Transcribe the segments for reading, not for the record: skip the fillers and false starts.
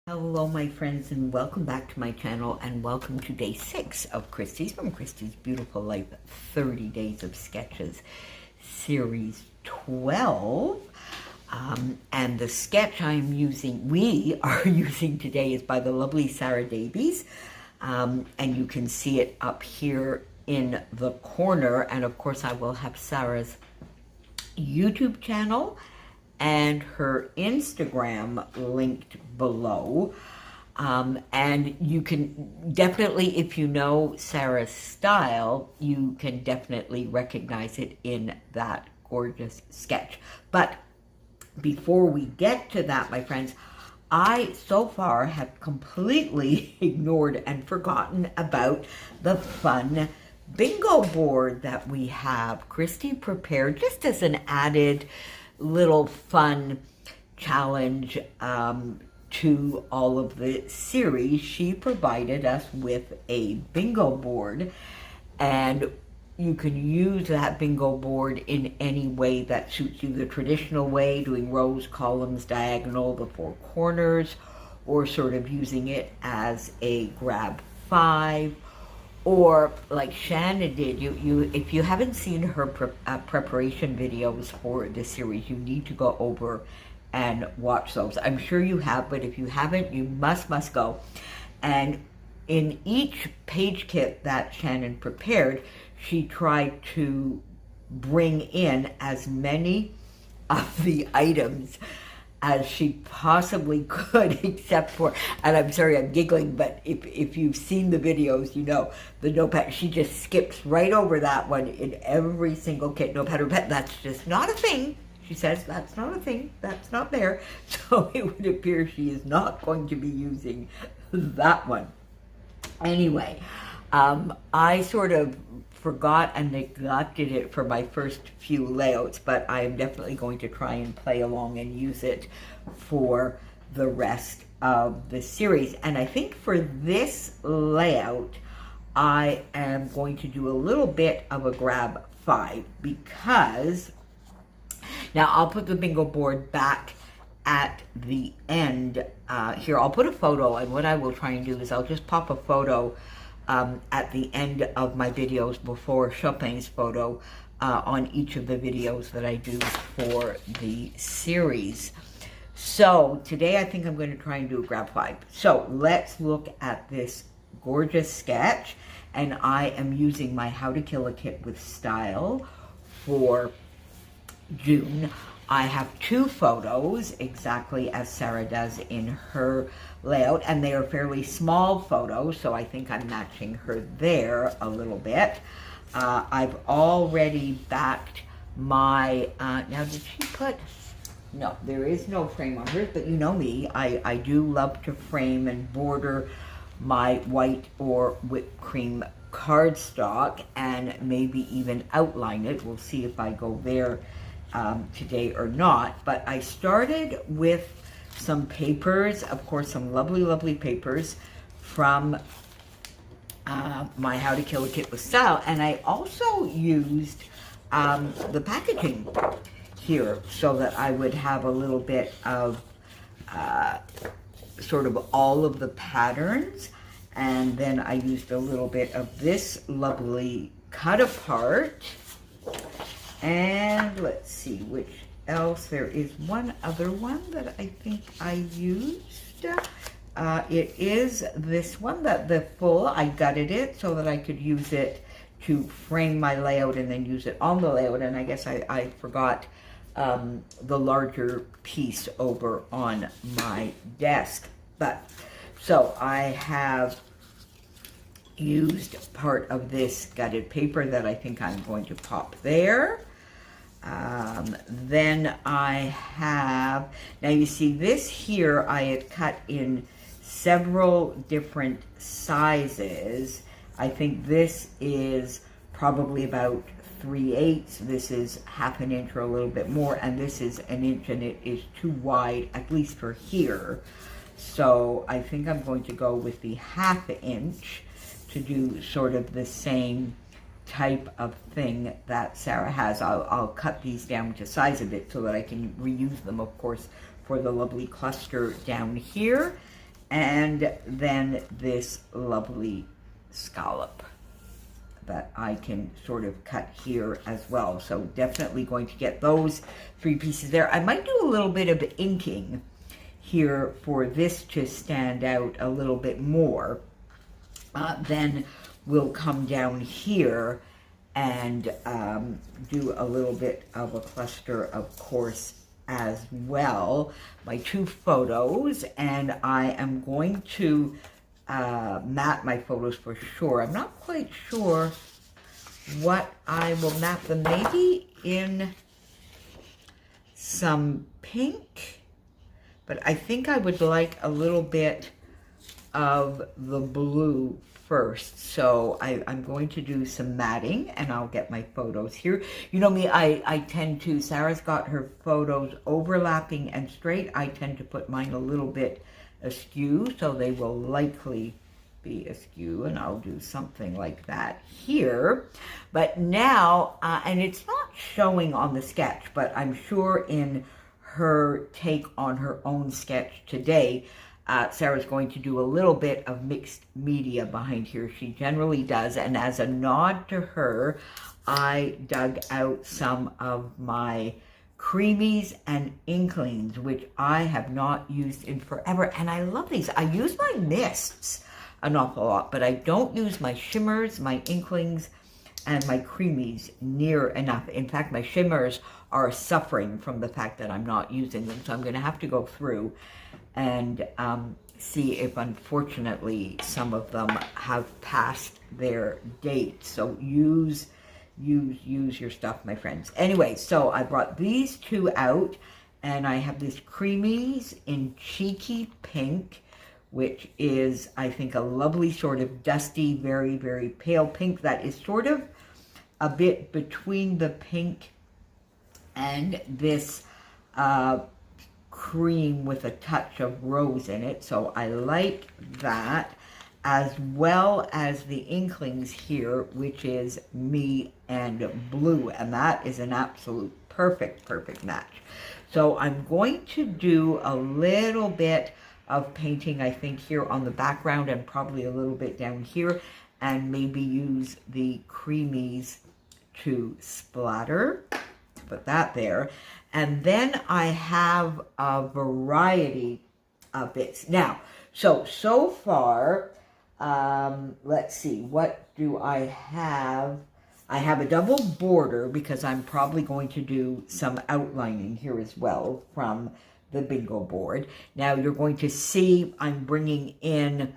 Hello my friends, and welcome back to my channel, and welcome to day 6 of Christy's from Christy's Beautiful Life 30 Days of Sketches series 12. And the sketch we are using today is by the lovely Sarah Davies, and you can see it up here in the corner. And of course I will have Sarah's YouTube channel and her Instagram linked below. And you can definitely, if you know Sarah's style, you can definitely recognize it in that gorgeous sketch. But before we get to that, my friends, I so far have completely ignored and forgotten about the fun bingo board that we have. Christy prepared just as an added little fun challenge to all of the series. She provided us with a bingo board, and you can use that bingo board in any way that suits you. The traditional way, doing rows, columns, diagonal, the four corners, or sort of using it as a grab 5, or like Shannon did. If you haven't seen her preparation videos for this series, you need to go over and watch those. I'm sure you have, but if you haven't, you must go. And in each page kit that Shannon prepared, she tried to bring in as many of the items as she possibly could, except for, and I'm sorry I'm giggling, but if you've seen the videos, you know, the notepad, she just skips right over that one in every single kit. Notepad or pen, that's just not a thing. She says that's not a thing, that's not there. So it would appear she is not going to be using that one. Anyway, I sort of forgot and neglected it for my first few layouts, but I am definitely going to try and play along and use it for the rest of the series. And I think for this layout, I am going to do a little bit of a grab 5, because now I'll put the bingo board back at the end. Here, I'll put a photo, and what I will try and do is I'll just pop a photo at the end of my videos before Chopin's photo on each of the videos that I do for the series. So today I think I'm going to try and do a grab 5. So let's look at this gorgeous sketch, and I am using my How to Kill a Kit with Style for June. I have 2 photos, exactly as Sarah does in her layout, and they are fairly small photos, so I think I'm matching her there a little bit. I've already backed my, now did she put, no, there is no frame on hers, but you know me, I do love to frame and border my white or whipped cream cardstock, and maybe even outline it. We'll see if I go there today or not. But I started with some papers, of course, some lovely papers from my How to Kill a Kit with Style, and I also used the packaging here so that I would have a little bit of sort of all of the patterns, and then I used a little bit of this lovely cut apart. And let's see which else. There is one other one that I think I used. It is this one, that the full, I gutted it so that I could use it to frame my layout and then use it on the layout. And I guess I forgot the larger piece over on my desk. But so I have used part of this gutted paper that I think I'm going to pop there. Then I have, now you see this here, I had cut in several different sizes. I think this is probably about 3/8. This is 1/2 inch or a little bit more, and this is 1 inch, and it is too wide, at least for here. So I think I'm going to go with the 1/2 inch to do sort of the same type of thing that Sarah has. I'll cut these down to size a bit so that I can reuse them, of course, for the lovely cluster down here. and then this lovely scallop that I can sort of cut here as well. So definitely going to get those 3 pieces there. I might do a little bit of inking here for this to stand out a little bit more. Then we'll come down here and do a little bit of a cluster, of course, as well. My 2 photos, and I am going to map my photos for sure. I'm not quite sure what I will map them. Maybe in some pink, but I think I would like a little bit of the blue first. So I'm going to do some matting, and I'll get my photos here. You know me, I tend to, Sarah's got her photos overlapping and straight. I tend to put mine a little bit askew, so they will likely be askew, and I'll do something like that here. But now, and it's not showing on the sketch, but I'm sure in her take on her own sketch today, Sarah's going to do a little bit of mixed media behind here. She generally does, and as a nod to her, I dug out some of my creamies and inklings, which I have not used in forever, and I love these. I use my mists an awful lot, but I don't use my shimmers, my inklings, and my creamies near enough. In fact, my shimmers are suffering from the fact that I'm not using them, so I'm going to have to go through and see if, unfortunately, some of them have passed their date. So use your stuff, my friends. Anyway, so I brought these 2 out, and I have this creamies in Cheeky Pink, which is, I think, a lovely sort of dusty, very, very pale pink that is sort of a bit between the pink and this cream with a touch of rose in it. So I like that, as well as the inklings here, which is me and blue, and that is an absolute perfect match. So I'm going to do a little bit of painting, I think, here on the background, and probably a little bit down here, and maybe use the creamies to splatter. Put that there. And then I have a variety of bits. Now, so far, let's see, what do I have? I have a double border because I'm probably going to do some outlining here as well from the bingo board. Now you're going to see I'm bringing in,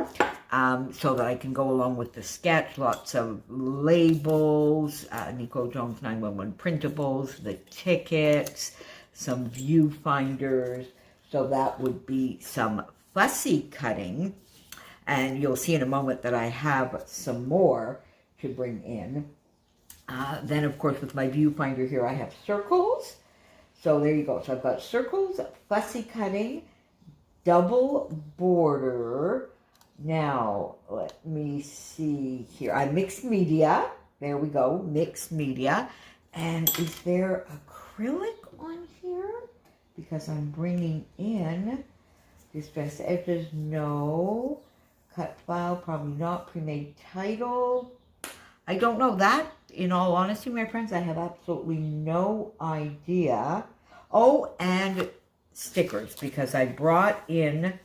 so that I can go along with the sketch, lots of labels, NicoleJones911 printables, the tickets, some viewfinders. So that would be some fussy cutting. And you'll see in a moment that I have some more to bring in. Then, of course, with my viewfinder here, I have circles. So there you go. So I've got circles, fussy cutting, double border. Now, let me see here. I mixed media. There we go, mixed media. And is there acrylic on here? Because I'm bringing in distressed edges. No. Cut file, probably not. Pre-made title. I don't know that. In all honesty, my friends, I have absolutely no idea. Oh, and stickers, because I brought in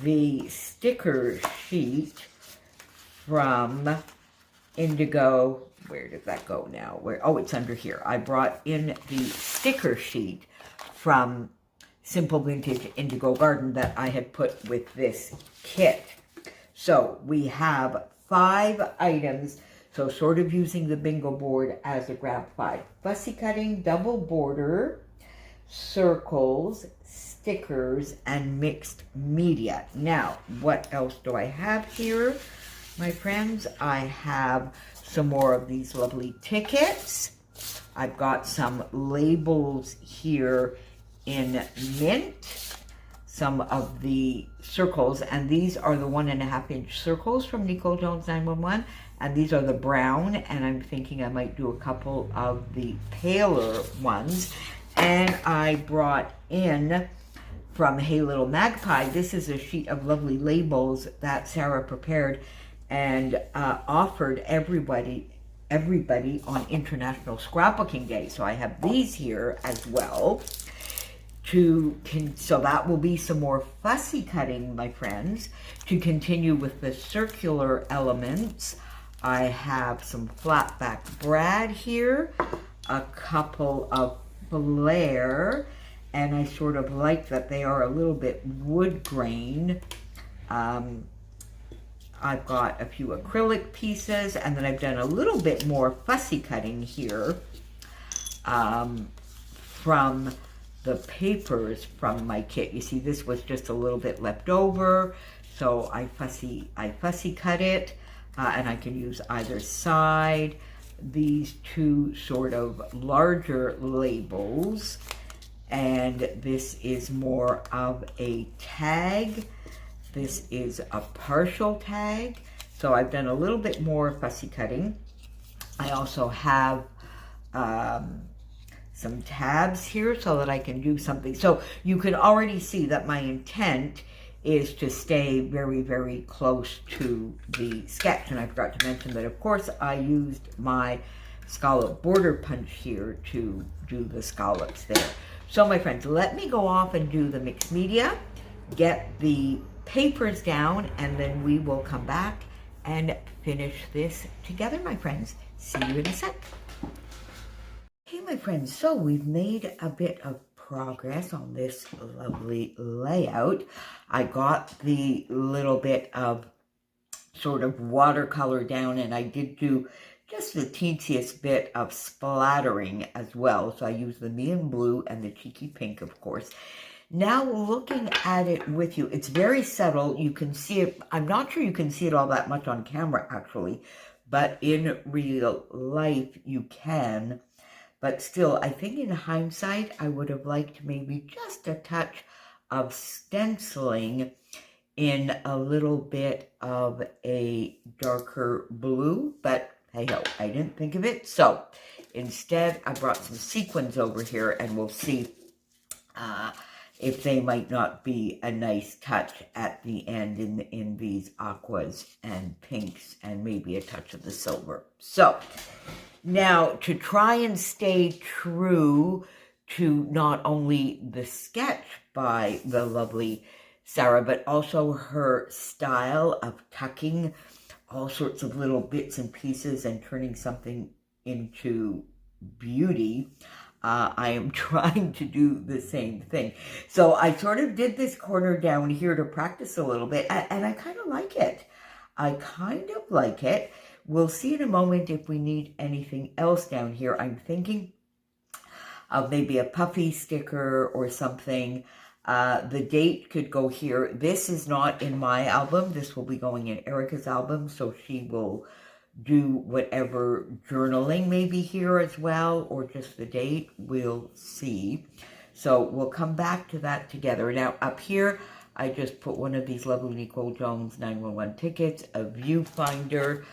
the sticker sheet from Indigo. Where did that go now? Oh, it's under here. I brought in the sticker sheet from Simple Vintage Indigo Garden that I had put with this kit. So we have 5 items. So sort of using the bingo board as a grab 5. Fussy cutting, double border, circles, stickers, and mixed media. Now, what else do I have here, my friends? I have some more of these lovely tickets. I've got some labels here in mint. Some of the circles, and these are the 1.5-inch circles from NicoleJones911. And these are the brown, and I'm thinking I might do a couple of the paler ones. And I brought in from Hey Little Magpie. This is a sheet of lovely labels that Sarah prepared and offered everybody on International Scrapbooking Day. So I have these here as well. So that will be some more fussy cutting, my friends. To continue with the circular elements, I have some flat back brad here, a couple of flare, and I sort of like that they are a little bit wood grain. I've got a few acrylic pieces, and then I've done a little bit more fussy cutting here from the papers from my kit. You see, this was just a little bit left over, so I fussy cut it, and I can use either side. These two sort of larger labels, and this is more of a tag. This is a partial tag, so I've done a little bit more fussy cutting. I also have some tabs here so that I can do something. So you can already see that my intent is to stay very, very close to the sketch. And I forgot to mention that, of course, I used my scallop border punch here to do the scallops there. So, my friends, let me go off and do the mixed media, get the papers down, and then we will come back and finish this together, my friends. See you in a sec. Hey, my friends, so we've made a bit of progress on this lovely layout. I got the little bit of sort of watercolor down, and I did do just the teensiest bit of splattering as well. So I used the neon blue and the cheeky pink, of course. Now looking at it with you, it's very subtle. You can see it. I'm not sure you can see it all that much on camera, actually, but in real life you can. But still, I think in hindsight, I would have liked maybe just a touch of stenciling in a little bit of a darker blue, but hey ho, I didn't think of it. So instead, I brought some sequins over here, and we'll see if they might not be a nice touch at the end in these aquas and pinks and maybe a touch of the silver. So now, to try and stay true to not only the sketch by the lovely Sarah, but also her style of tucking all sorts of little bits and pieces and turning something into beauty, I am trying to do the same thing. So I sort of did this corner down here to practice a little bit, and I kind of like it. I kind of like it. We'll see in a moment if we need anything else down here. I'm thinking of maybe a puffy sticker or something. The date could go here. This is not in my album. This will be going in Erica's album, so she will do whatever journaling maybe here as well, or just the date. We'll see. So we'll come back to that together. Now up here, I just put one of these lovely Nicole Jones 911 tickets, a viewfinder.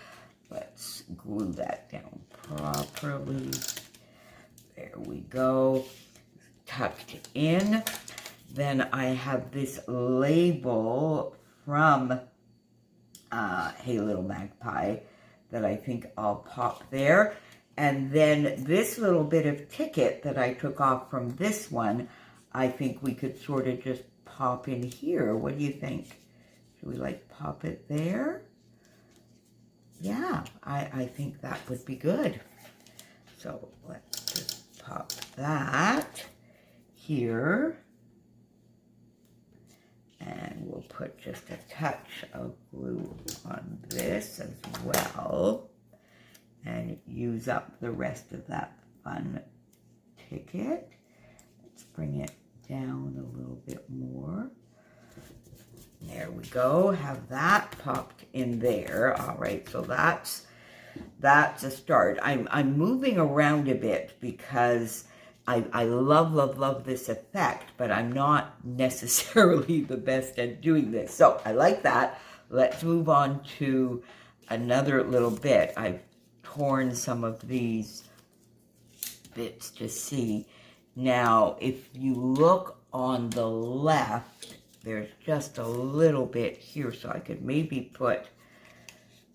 Let's glue that down properly. There we go. Tucked in. Then I have this label from Hey Little Magpie that I think I'll pop there. And then this little bit of ticket that I took off from this one, I think we could sort of just pop in here. What do you think? Should we like pop it there? Yeah, I think that would be good. So let's just pop that here. And we'll put just a touch of glue on this as well. And use up the rest of that fun ticket. Let's bring it down a little bit more. There we go. Have that popped in there. All right, so that's a start. I'm moving around a bit because I love this effect, but I'm not necessarily the best at doing this. So I like that. Let's move on to another little bit. I've torn some of these bits to see. Now, if you look on the left, there's just a little bit here, so I could maybe put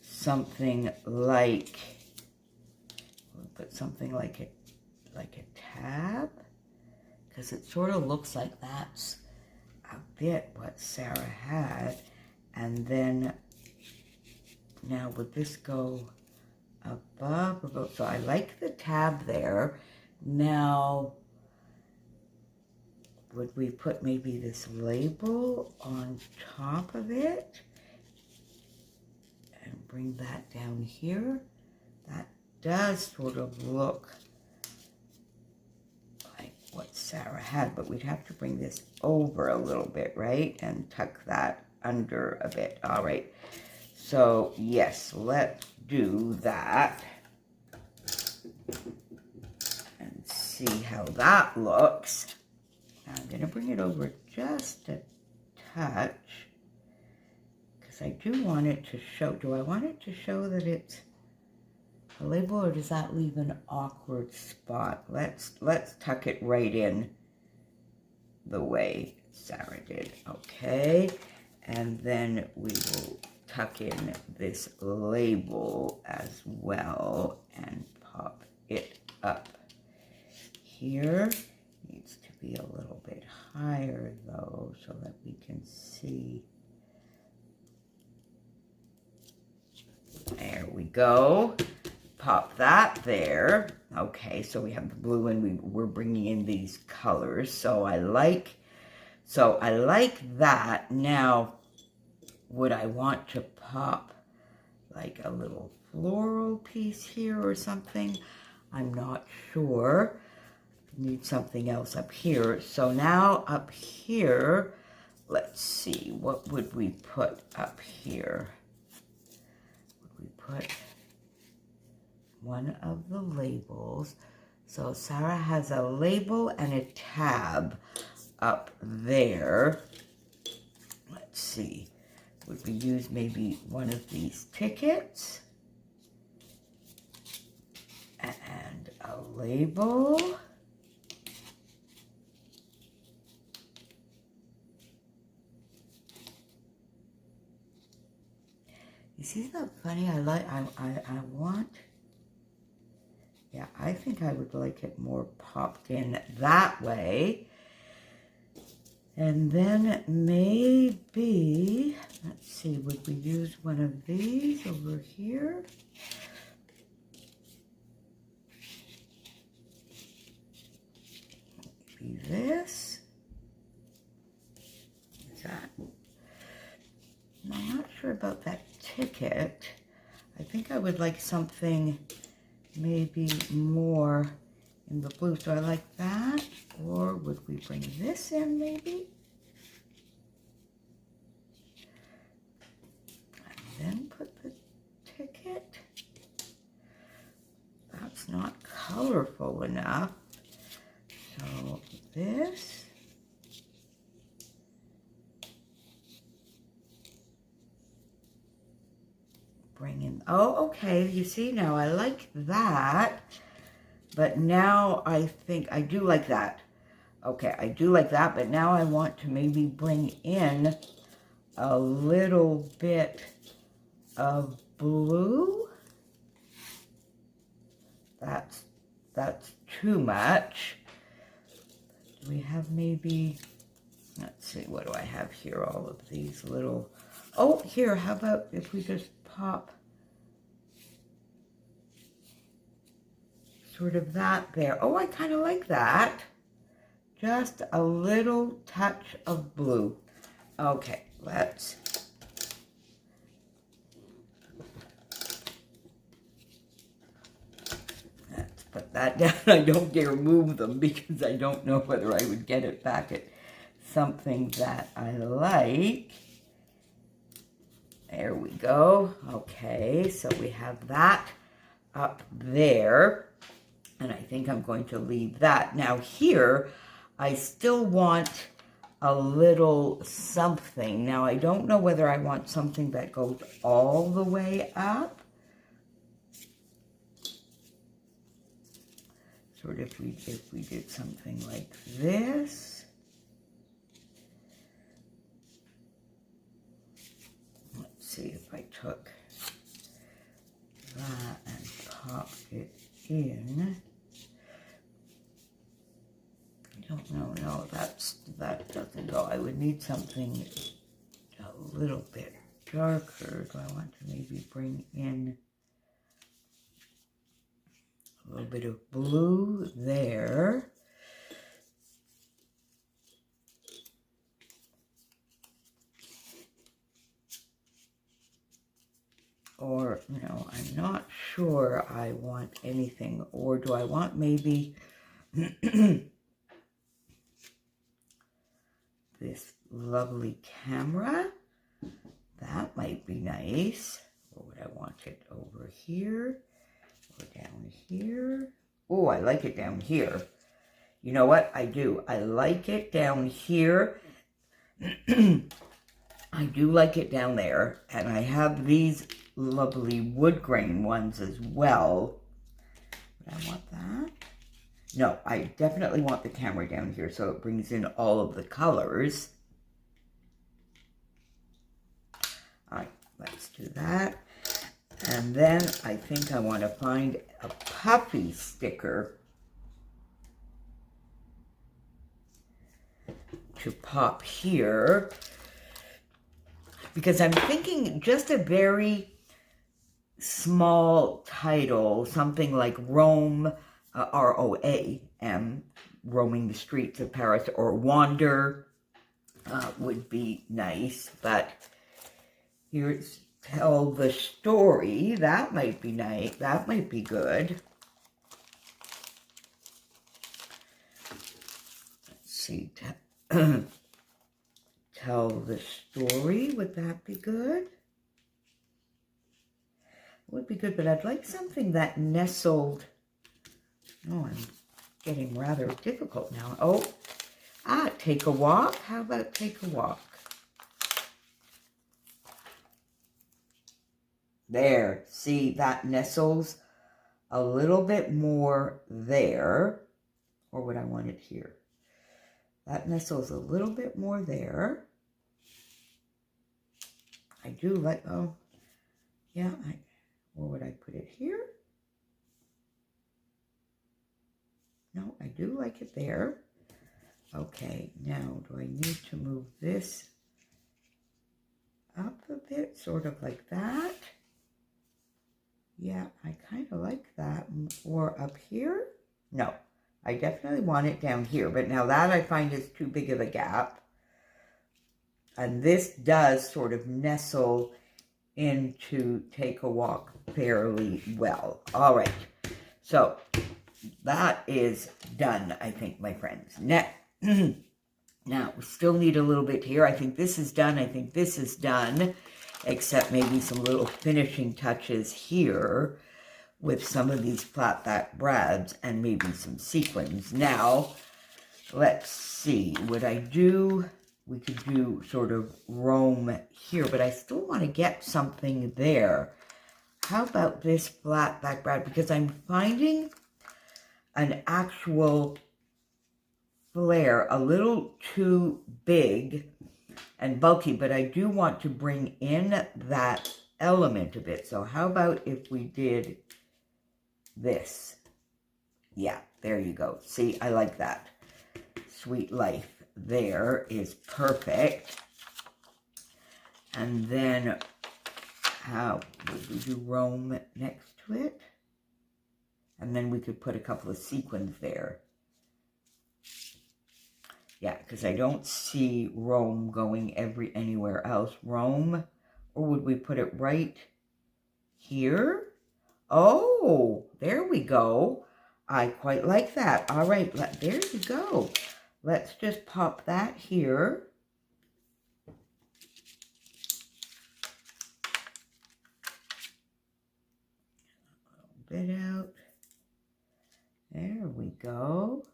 something like, a tab, because it sort of looks like that's a bit what Sarah had. And then now would this go above or below? So I like the tab there. Now, would we put maybe this label on top of it and bring that down here? That does sort of look like what Sarah had, but we'd have to bring this over a little bit, right? And tuck that under a bit. All right. So, yes, let's do that and see how that looks. Now I'm going to bring it over just a touch because I do want it to show. Do I want it to show that it's a label, or does that leave an awkward spot? Let's tuck it right in the way Sarah did. Okay, and then we will tuck in this label as well and pop it up here. Needs to be a little bit higher though so that we can see. There we go. Pop that there. Okay, so we have the blue and we're bringing in these colors. So I like that. Now, would I want to pop like a little floral piece here or something? I'm not sure. Need something else up here. So now up here, let's see, what would we put up here? Would we put one of the labels? So Sarah has a label and a tab up there. Let's see. Would we use maybe one of these tickets and a label? You see that funny? I want, yeah, I think I would like it more popped in that way. And then maybe, let's see, would we use one of these over here? Maybe this. Is that? I'm not sure about that ticket. I think I would like something maybe more in the blue. So I like that. Or would we bring this in maybe? And then put the ticket. That's not colorful enough. So this. Bring in, oh, okay, you see, now I like that, but now I think I do like that. Okay, I do like that, but now I want to maybe bring in a little bit of blue. That's too much. We have maybe, let's see, what do I have here? All of these little, oh, here, how about if we just pop sort of that there. Oh, I kind of like that. Just a little touch of blue. Okay, let's put that down. I don't dare move them because I don't know whether I would get it back at something that I like. There we go. Okay, so we have that up there. And I think I'm going to leave that. Now here, I still want a little something. Now I don't know whether I want something that goes all the way up. sort of if we did something like this. Let's see if I took that and popped it in. I don't know, no, that doesn't go. I would need something a little bit darker. Do I want to maybe bring in a little bit of blue there? Or, no, I'm not sure I want anything. Or do I want maybe this lovely camera? That might be nice. Or would I want it over here or down here? Oh, I like it down here. You know what? I do. I like it down here. I do like it down there. And I have these lovely wood grain ones as well. Would I want that? No, I definitely want the camera down here so it brings in all of the colors. All right, let's do that. And then I think I want to find a puffy sticker to pop here, because I'm thinking just a very small title, something like Roam, R-O-A-M, Roaming the Streets of Paris, or Wander would be nice. But here's Tell the Story. That might be nice. That might be good. Let's see. Tell the Story. Would that be good? Would be good, but I'd like something that nestled. Oh, I'm getting rather difficult now. Oh, Take a Walk. How about Take a Walk? There, see, that nestles a little bit more there. Or would I want it here? That nestles a little bit more there. I do like, oh, yeah, where would I put it here? No, I do like it there. Okay, now do I need to move this up a bit, sort of like that? Yeah, I kind of like that. Or up here? No, I definitely want it down here. But now that I find is too big of a gap. And this does sort of nestle into Take a Walk fairly well. All right, so that is done, I think, my friends. Now, we still need a little bit here. I think this is done. I think this is done, except maybe some little finishing touches here with some of these flat back brads and maybe some sequins. Now, let's see. Would I do... We could do sort of roam here, but I still want to get something there. How about this flat back brad? Because I'm finding an actual flare a little too big and bulky, but I do want to bring in that element a bit. So how about if we did this? Yeah, there you go. See, I like that. Sweet Life. There is perfect. And then how would we do roam next to it? And then we could put a couple of sequins there. Yeah, because I don't see roam going anywhere else. Roam, or would we put it right here? Oh, there we go. I quite like that. All right, there you go. Let's just pop that here. A little bit out. There we go.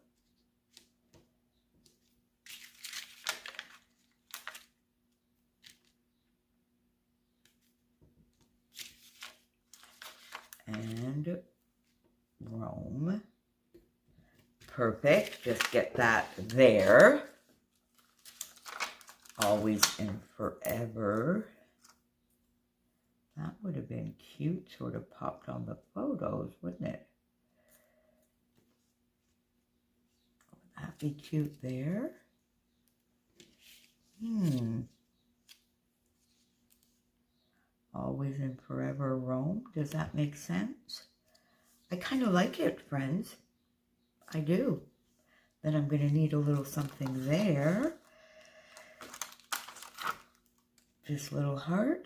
And roam. Perfect. Just get that there. Always and forever. That would have been cute, sort of popped on the photos, wouldn't it? Would that be cute there? Always and forever Rome. Does that make sense? I kind of like it, friends. I do. Then I'm going to need a little something there. This little heart.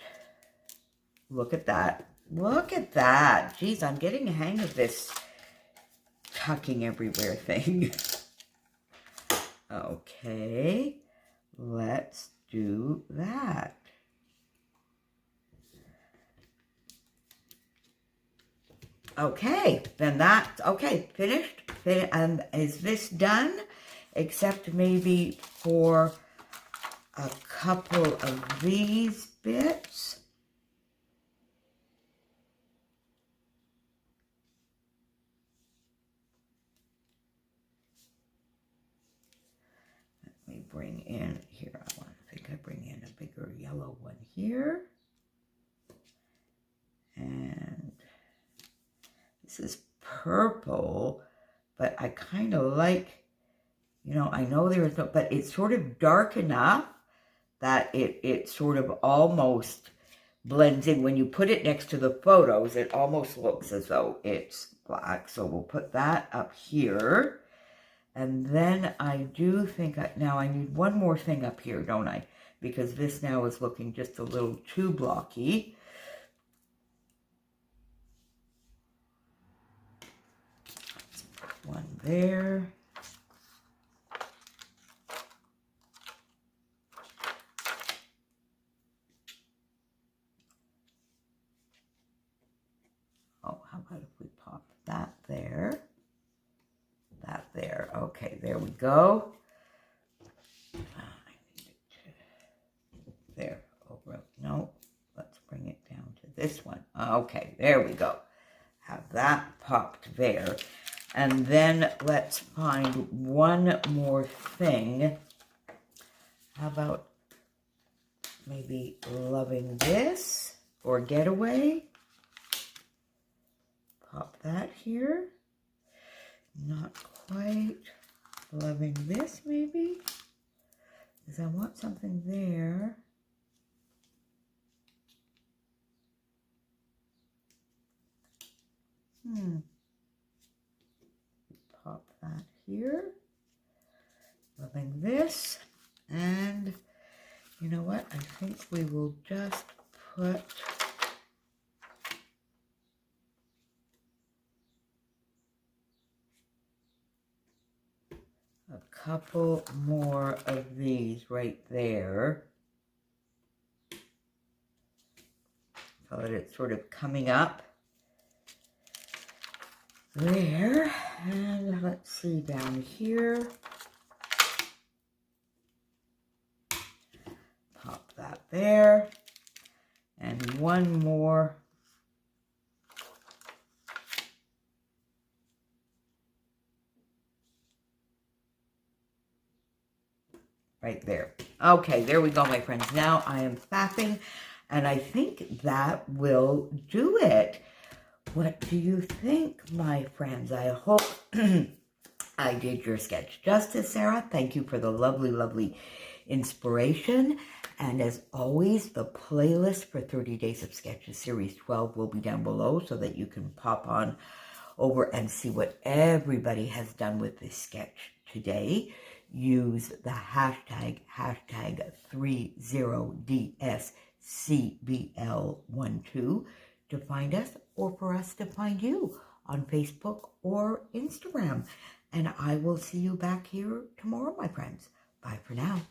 Look at that. Look at that. Geez, I'm getting a hang of this tucking everywhere thing. Okay, let's do that. Okay, then that's, okay, finished. And is this done? Except maybe for a couple of these bits. Let me bring in, here, I think I bring in a bigger yellow one here. And this is purple, but I kind of like, you know, I know there's no, but it's sort of dark enough that it sort of almost blends in. When you put it next to the photos, it almost looks as though it's black. So we'll put that up here. And then I do think, now I need one more thing up here, don't I? Because this now is looking just a little too blocky. One there. Oh, how about if we pop that there? That there. Okay, there we go. I need it to, there. Over. No, let's bring it down to this one. Okay, there we go. Have that popped there. And then let's find one more thing. How about maybe loving this or getaway? Pop that here. Not quite. Loving this maybe. Because I want something there. Pop that here. Loving this. And you know what? I think we will just put a couple more of these right there. So that it's sort of coming up there. And let's see down here. Pop that there. And one more. Right there. Okay, there we go, my friends. Now I am fapping, and I think that will do it. What do you think, my friends? I hope I did your sketch justice, Sarah. Thank you for the lovely, lovely inspiration. And as always, the playlist for 30 Days of Sketches Series 12 will be down below so that you can pop on over and see what everybody has done with this sketch today. Use the hashtag 30DSCBL12 to find us or for us to find you on Facebook or Instagram. And I will see you back here tomorrow, my friends. Bye for now.